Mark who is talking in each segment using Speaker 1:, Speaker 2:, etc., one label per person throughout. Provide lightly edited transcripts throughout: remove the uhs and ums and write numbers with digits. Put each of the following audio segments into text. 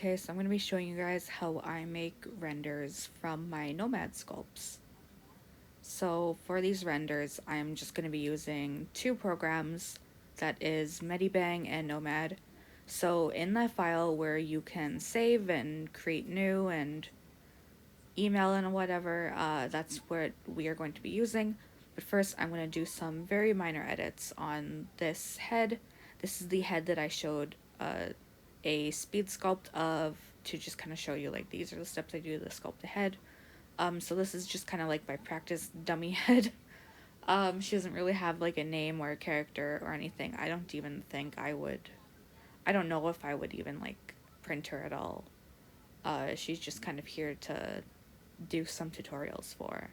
Speaker 1: Okay, so I'm going to be showing you guys how I make renders from my Nomad sculpts. So for these renders, I'm just going to be using two programs, that is Medibang and Nomad. So in that file where you can save and create new and email and whatever, that's what we are going to be using. But first, I'm going to do some very minor edits on this head. This is the head that I showed a speed sculpt of, to just kind of show you like these are the steps I do to sculpt the head. So this is just kind of like my practice dummy head. She doesn't really have like a name or a character or anything. I don't even think I would. I don't know if I would even like print her at all. She's just kind of here to do some tutorials for.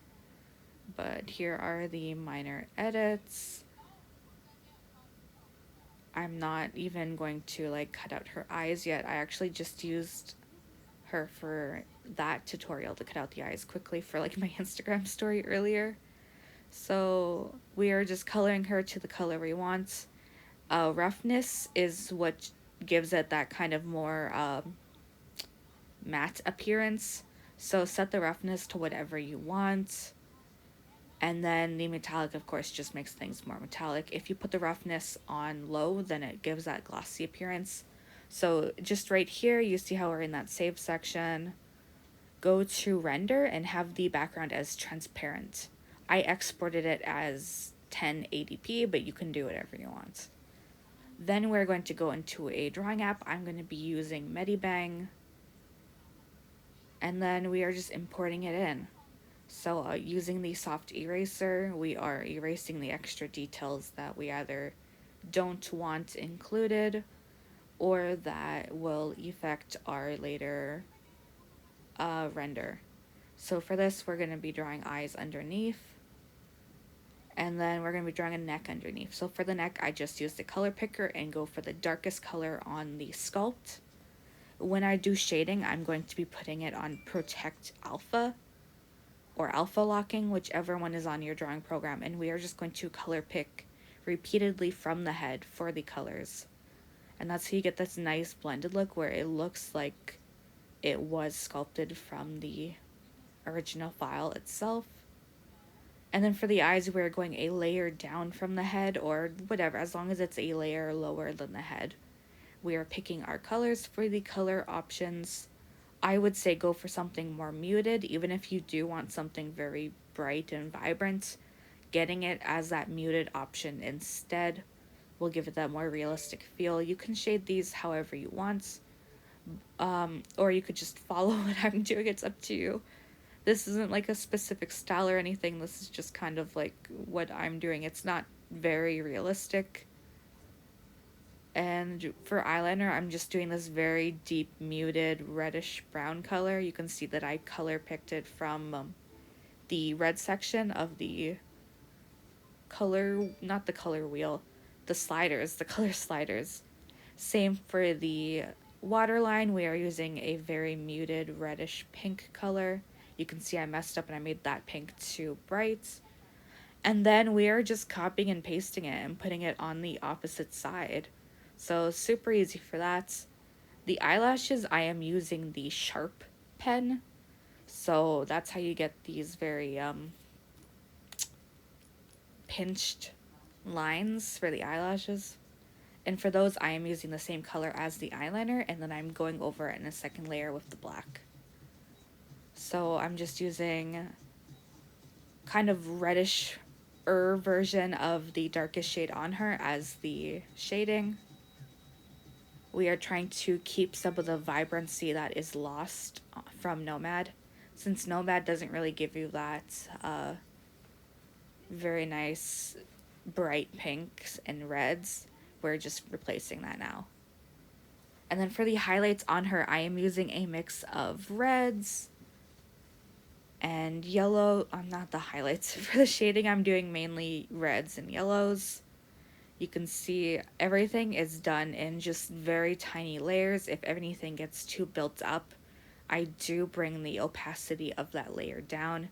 Speaker 1: But here are the minor edits. I'm not even going to like cut out her eyes yet. I actually just used her for that tutorial to cut out the eyes quickly for like my Instagram story earlier. So we are just coloring her to the color we want. Roughness is what gives it that kind of more matte appearance. So set the roughness to whatever you want. And then the metallic, of course, just makes things more metallic. If you put the roughness on low, then it gives that glossy appearance. So just right here, you see how we're in that save section. Go to render and have the background as transparent. I exported it as 1080p, but you can do whatever you want. Then we're going to go into a drawing app. I'm going to be using Medibang. And then we are just importing it in. So using the soft eraser, we are erasing the extra details that we either don't want included or that will affect our later render. So for this, we're going to be drawing eyes underneath, and then we're going to be drawing a neck underneath. So for the neck, I just use the color picker and go for the darkest color on the sculpt. When I do shading, I'm going to be putting it on Protect Alpha or alpha locking, whichever one is on your drawing program, and we are just going to color pick repeatedly from the head for the colors. And that's how you get this nice blended look where it looks like it was sculpted from the original file itself. And then for the eyes, we're going a layer down from the head, or whatever, as long as it's a layer lower than the head. We are picking our colors for the color options. I would say go for something more muted, even if you do want something very bright and vibrant. Getting it as that muted option instead will give it that more realistic feel. You can shade these however you want, or you could just follow what I'm doing. It's up to you. This isn't like a specific style or anything. This is just kind of like what I'm doing. It's not very realistic. And for eyeliner, I'm just doing this very deep muted reddish brown color. You can see that I color picked it from the red section of the color, not the color wheel, the sliders, the color sliders. Same for the waterline. We are using a very muted reddish pink color. You can see I messed up and I made that pink too bright. And then we are just copying and pasting it and putting it on the opposite side. So super easy for that. The eyelashes, I am using the sharp pen. So that's how you get these very pinched lines for the eyelashes. And for those, I am using the same color as the eyeliner, and then I'm going over it in a second layer with the black. So I'm just using kind of reddish version of the darkest shade on her as the shading. We are trying to keep some of the vibrancy that is lost from Nomad, since Nomad doesn't really give you that very nice bright pinks and reds. We're just replacing that now. And then for the highlights on her, I am using a mix of reds and yellow. Not the highlights. For the shading, I'm doing mainly reds and yellows. You can see everything is done in just very tiny layers. If anything gets too built up, I do bring the opacity of that layer down.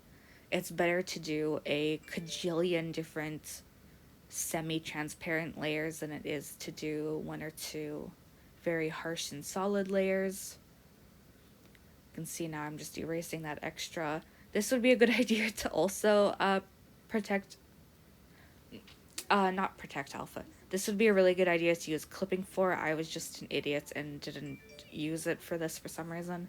Speaker 1: It's better to do a cajillion different semi-transparent layers than it is to do one or two very harsh and solid layers. You can see now I'm just erasing that extra. This would be a good idea to also protect, not protect alpha. This would be a really good idea to use clipping for. I was just an idiot and didn't use it for this for some reason,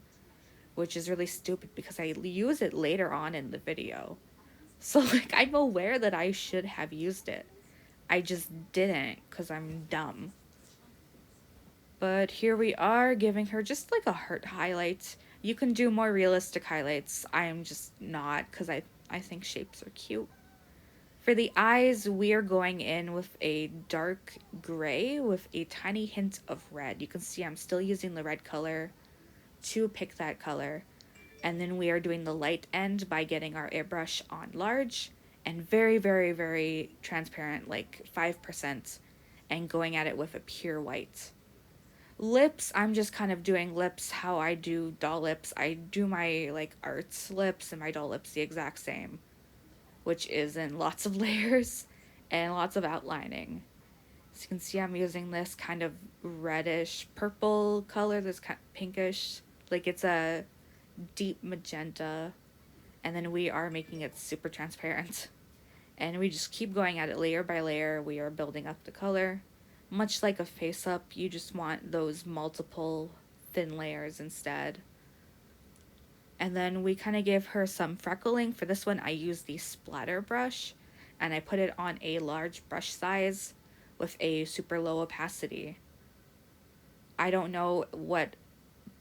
Speaker 1: which is really stupid because I use it later on in the video. So, like, I'm aware that I should have used it. I just didn't because I'm dumb. But here we are giving her just like a heart highlight. You can do more realistic highlights. I'm just not because I think shapes are cute. For the eyes, we are going in with a dark gray with a tiny hint of red. You can see I'm still using the red color to pick that color. And then we are doing the light end by getting our airbrush on large and very, very, very transparent, like 5%, and going at it with a pure white. Lips, I'm just kind of doing lips how I do doll lips. I do my like arts lips and my doll lips the exact same, which is in lots of layers and lots of outlining. As you can see, I'm using this kind of reddish purple color, this kind of pinkish, like it's a deep magenta, and then we are making it super transparent. And we just keep going at it layer by layer. We are building up the color. Much like a face up, you just want those multiple thin layers instead. And then we kind of give her some freckling. For this one, I use the splatter brush, and I put it on a large brush size with a super low opacity. I don't know what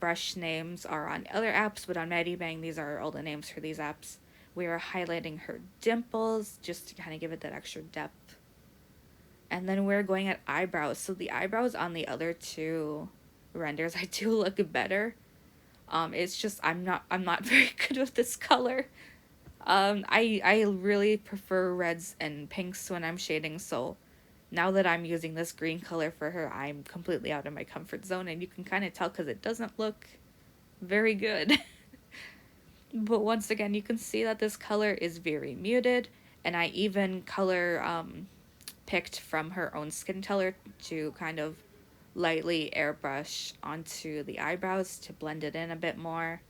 Speaker 1: brush names are on other apps, but on Medibang, these are all the names for these apps. We are highlighting her dimples just to kind of give it that extra depth. And then we're going at eyebrows. So the eyebrows on the other two renders, I do look better. It's just I'm not very good with this color. I really prefer reds and pinks when I'm shading, so now that I'm using this green color for her, I'm completely out of my comfort zone, and you can kind of tell because it doesn't look very good. But once again, you can see that this color is very muted, and I even color picked from her own skin color to kind of lightly airbrush onto the eyebrows to blend it in a bit more.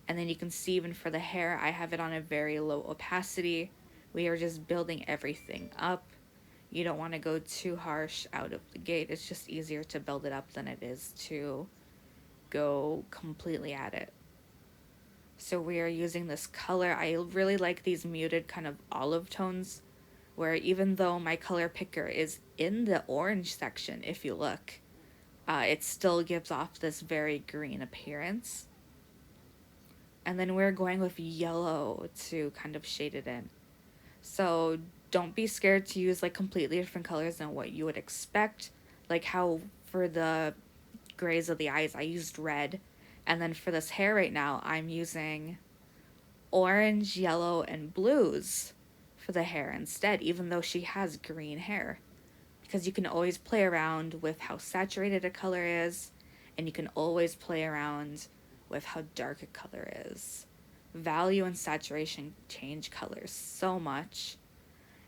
Speaker 1: And then you can see even for the hair, I have it on a very low opacity. We are just building everything up. You don't want to go too harsh out of the gate. It's just easier to build it up than it is to go completely at it. So we are using this color. I really like these muted kind of olive tones, where even though my color picker is in the orange section, if you look, it still gives off this very green appearance. And then we're going with yellow to kind of shade it in. So don't be scared to use like completely different colors than what you would expect. Like how for the grays of the eyes, I used red. And then for this hair right now, I'm using orange, yellow, and blues for the hair instead, even though she has green hair. Because you can always play around with how saturated a color is, and you can always play around with how dark a color is. Value and saturation change colors so much.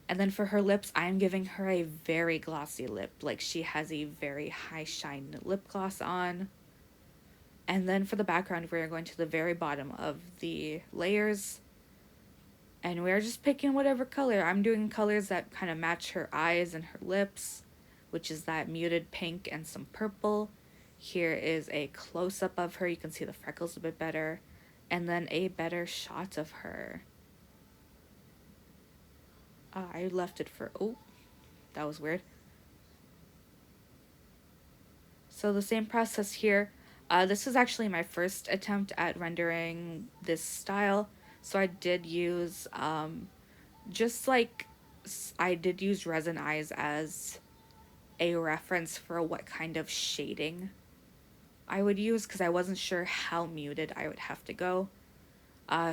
Speaker 1: And then for her lips, I'm giving her a very glossy lip. Like she has a very high shine lip gloss on. And then for the background, we're going to the very bottom of the layers. And we're just picking whatever color. I'm doing colors that kind of match her eyes and her lips, which is that muted pink and some purple. Here is a close-up of her. You can see the freckles a bit better. And then a better shot of her. I left it for... Oh, that was weird. So the same process here. This was actually my first attempt at rendering this style. So I did use, just like, I did use resin eyes as a reference for what kind of shading I would use because I wasn't sure how muted I would have to go.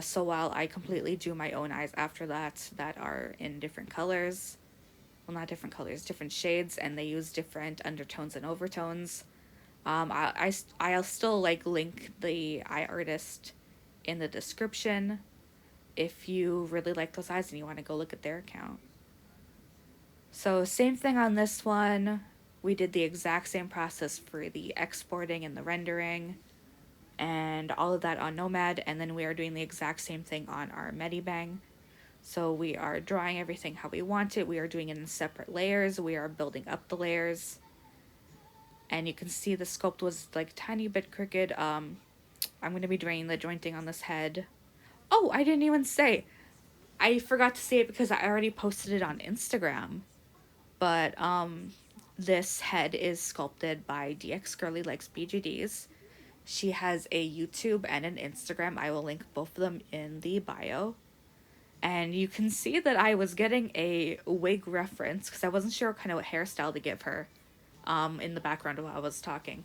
Speaker 1: So while I completely do my own eyes after that are in different colors, well, not different colors, different shades, and they use different undertones and overtones. I'll still like link the eye artist in the description if you really like those eyes and you want to go look at their account. So same thing on this one. We did the exact same process for the exporting and the rendering. and all of that on Nomad, and then we are doing the exact same thing on our Medibang. So we are drawing everything how we want it. We are doing it in separate layers. We are building up the layers. And you can see the sculpt was like tiny bit crooked. I'm going to be doing the jointing on this head. Oh, I didn't even say. I forgot to say it because I already posted it on Instagram. But this head is sculpted by DX Girly Likes BJDs. She has a YouTube and an Instagram. I will link both of them in the bio. And you can see that I was getting a wig reference because I wasn't sure what kind of hairstyle to give her in the background while I was talking.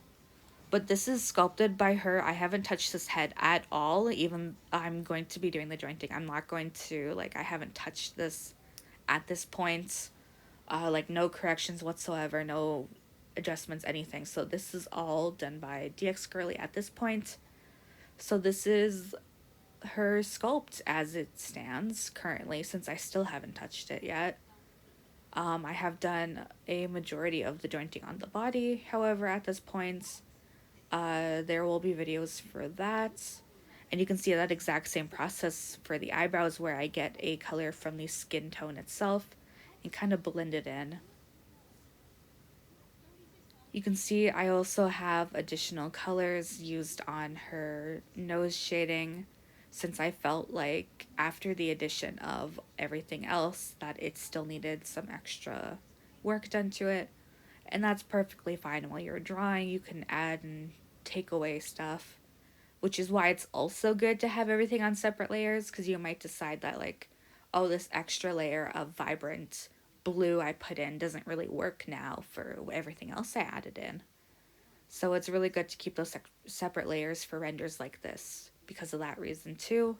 Speaker 1: But this is sculpted by her. I haven't touched this head at all. Even I'm going to be doing the jointing. I'm not going to, like, I haven't touched this at this point. Like, no corrections whatsoever, no adjustments, anything. So this is all done by DX Girly at this point. So this is her sculpt as it stands currently, since I still haven't touched it yet. I have done a majority of the jointing on the body, however, at this point. There will be videos for that. And you can see that exact same process for the eyebrows, where I get a color from the skin tone itself and kind of blend it in. You can see I also have additional colors used on her nose shading, since I felt like after the addition of everything else that it still needed some extra work done to it. And that's perfectly fine. While you're drawing, you can add and take away stuff, which is why it's also good to have everything on separate layers, because you might decide that, like, oh, this extra layer of vibrant blue I put in doesn't really work now for everything else I added in. So it's really good to keep those separate layers for renders like this because of that reason too.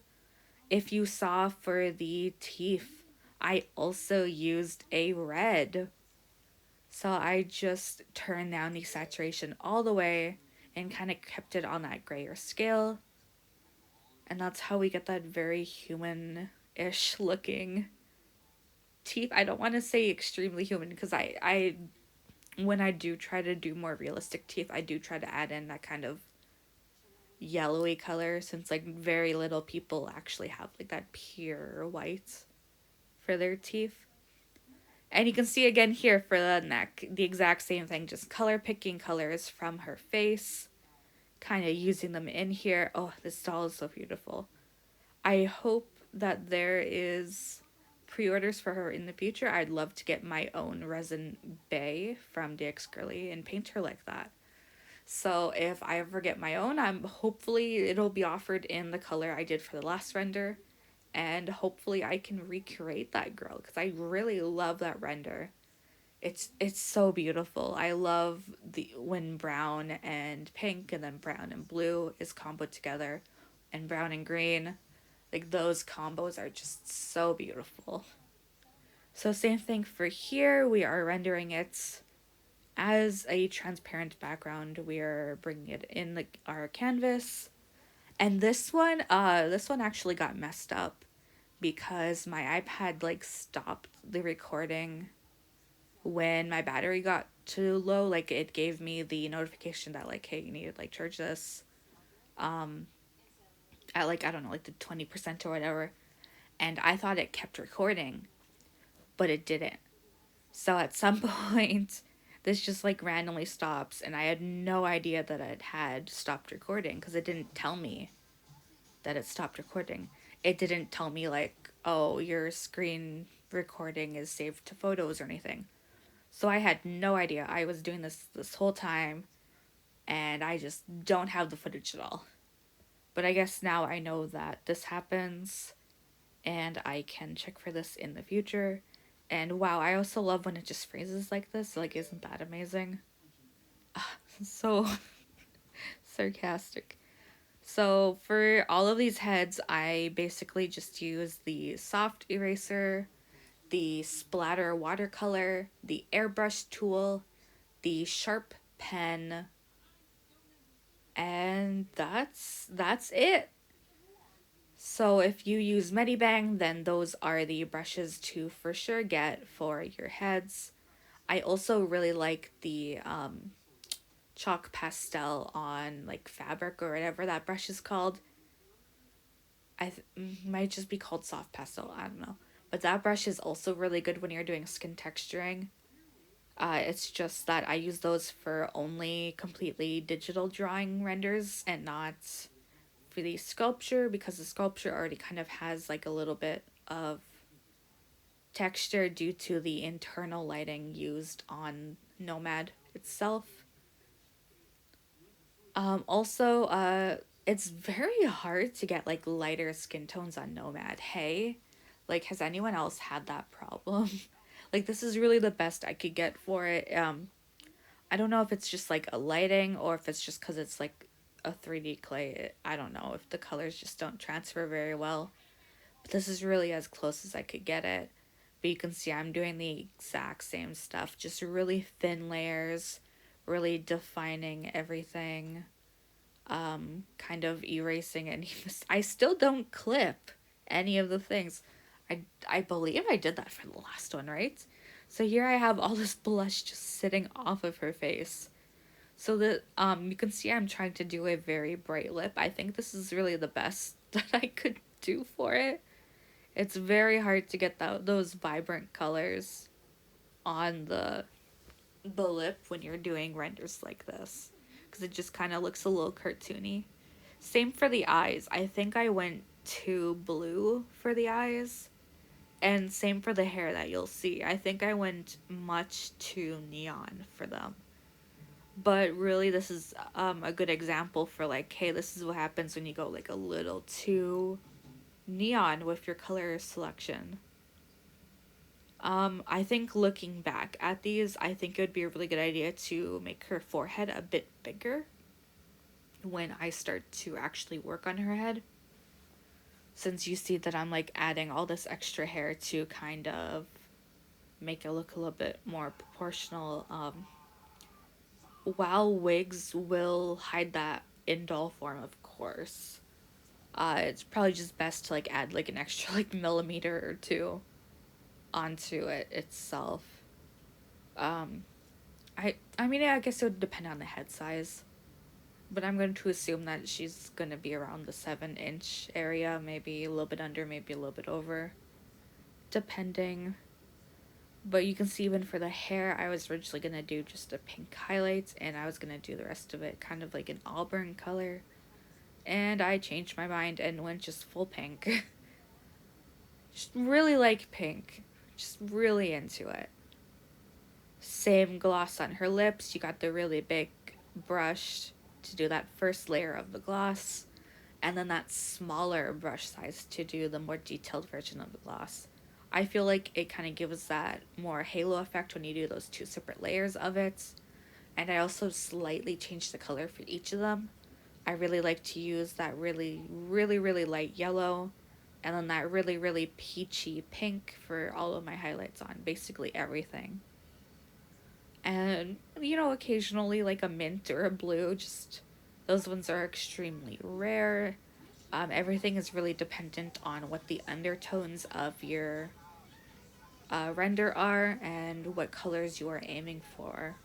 Speaker 1: If you saw for the teeth, I also used a red. So I just turned down the saturation all the way and kind of kept it on that grayer scale. And that's how we get that very human-ish looking teeth. I don't want to say extremely human because I when I do try to do more realistic teeth, I do try to add in that kind of yellowy color, since like very little people actually have like that pure white for their teeth. And you can see again here for the neck, the exact same thing, just color picking colors from her face, kind of using them in here. Oh, this doll is so beautiful. I hope that there is pre-orders for her in the future. I'd love to get my own resin bay from DX Girly and paint her like that. So if I ever get my own, hopefully it'll be offered in the color I did for the last render, and hopefully I can recreate that girl because I really love that render. It's so beautiful. I love the when brown and pink and then brown and blue is comboed together, and brown and green. Like those combos are just so beautiful. So same thing for here. We are rendering it as a transparent background. We are bringing it in our canvas. And this one actually got messed up because my iPad like stopped the recording when my battery got too low. Like it gave me the notification that like, hey, you need to like charge this at like, I don't know, like the 20% or whatever. And I thought it kept recording, but it didn't. So at some point, this just like randomly stops, and I had no idea that it had stopped recording because it didn't tell me that it stopped recording. It didn't tell me like, oh, your screen recording is saved to photos or anything. So I had no idea. I was doing this whole time, and I just don't have the footage at all. But I guess now I know that this happens, and I can check for this in the future. And wow, I also love when it just freezes like this. Like, isn't that amazing? So sarcastic. So for all of these heads, I basically just use the soft eraser, the splatter watercolor, the airbrush tool, the sharp pen, and that's it. So if you use Medibang, then those are the brushes to for sure get for your heads. I also really like the chalk pastel on like fabric or whatever that brush is called. Might just be called soft pastel, I don't know. But that brush is also really good when you're doing skin texturing. It's just that I use those for only completely digital drawing renders and not for the sculpture, because the sculpture already kind of has like a little bit of texture due to the internal lighting used on Nomad itself. Also, it's very hard to get like lighter skin tones on Nomad. Hey, like, has anyone else had that problem? Like, this is really the best I could get for it. I don't know if it's just like a lighting or if it's just because it's like a 3D clay. I don't know if the colors just don't transfer very well. But this is really as close as I could get it. But you can see I'm doing the exact same stuff, just really thin layers, really defining everything, kind of erasing any. I still don't clip any of the things. I believe I did that for the last one, right? So here I have all this blush just sitting off of her face. So that you can see I'm trying to do a very bright lip. I think this is really the best that I could do for it. It's very hard to get those vibrant colors on the lip when you're doing renders like this, because it just kind of looks a little cartoony. Same for the eyes. I think I went too blue for the eyes. And same for the hair that you'll see. I think I went much too neon for them. But really, this is a good example for like, hey, this is what happens when you go like a little too neon with your color selection. I think looking back at these, I think it would be a really good idea to make her forehead a bit bigger when I start to actually work on her head. Since you see that I'm like adding all this extra hair to kind of make it look a little bit more proportional. While wigs will hide that in doll form, of course. It's probably just best to like add like an extra like millimeter or two onto it itself. Um, I mean, I guess it would depend on the head size, but I'm going to assume that she's going to be around the 7-inch area, maybe a little bit under, maybe a little bit over, depending. But you can see even for the hair, I was originally going to do just a pink highlights, and I was going to do the rest of it kind of like an auburn color. And I changed my mind and went just full pink. Just really like pink. Just really into it. Same gloss on her lips. You got the really big brush to do that first layer of the gloss, and then that smaller brush size to do the more detailed version of the gloss. I feel like it kind of gives that more halo effect when you do those two separate layers of it. And I also slightly changed the color for each of them. I really like to use that really, really, really light yellow, and then that really, really peachy pink for all of my highlights on basically everything. And, you know, occasionally like a mint or a blue, just those ones are extremely rare. Everything is really dependent on what the undertones of your render are and what colors you are aiming for.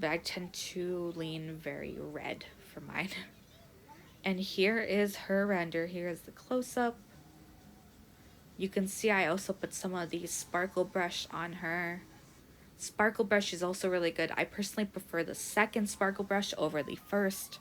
Speaker 1: But I tend to lean very red for mine. And here is her render. Here is the close-up. You can see I also put some of the sparkle brush on her. Sparkle brush is also really good. I personally prefer the second sparkle brush over the first.